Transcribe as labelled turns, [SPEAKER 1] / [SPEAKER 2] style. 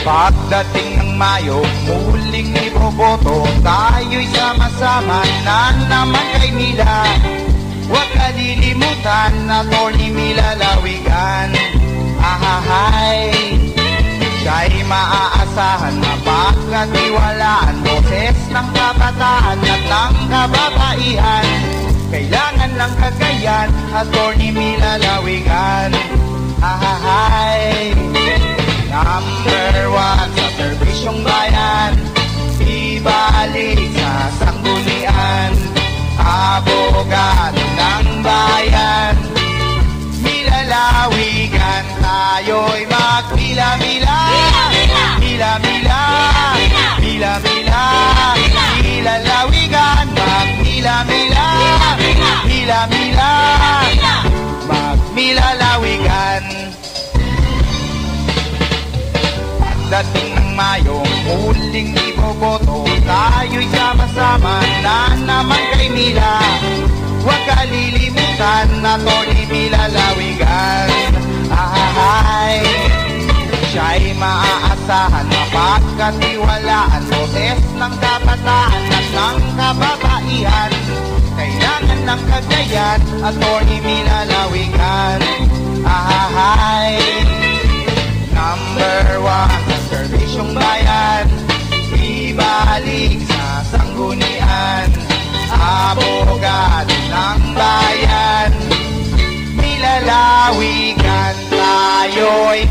[SPEAKER 1] Pagdating ng Mayo, muling iboboto, tayo'y sama-sama na naman kay Mila. Huwag kalilimutan na Atty. Mila Lawigan. Ahahay, siya'y maaasahan, mapagkatiwalaan, boses ng kabataan at ng kababaihan. Kailangan lang kagayan, Atty. Mila Lawigan. Ahahay, number 1 sa serbisyong bayan, ibalik sa sanggunian, abogado ng bayan. Mila Lawigan, tayo'y magmila-mila. Mila-mila, mila-mila, Mila Lawigan, magmila-mila. Mila-mila, magmila Lawigan. Pagdating ng Mayo, muling iboboto, tayo'y sama-sama na naman kay Mila. Huwag kalilimutan na Atty. Mila Lawigan. Ahahay, siya'y maaasahan, mapagkatiwalaan, boses ng kabataan at ng kababaihan. Kailangan ng kagayan, Atty. Mila Lawigan. Ahahay, number 1 sa serbisyong bayan, ibalik sa sanggunian, abogado ng bayan. Mila Lawigan, tayo'y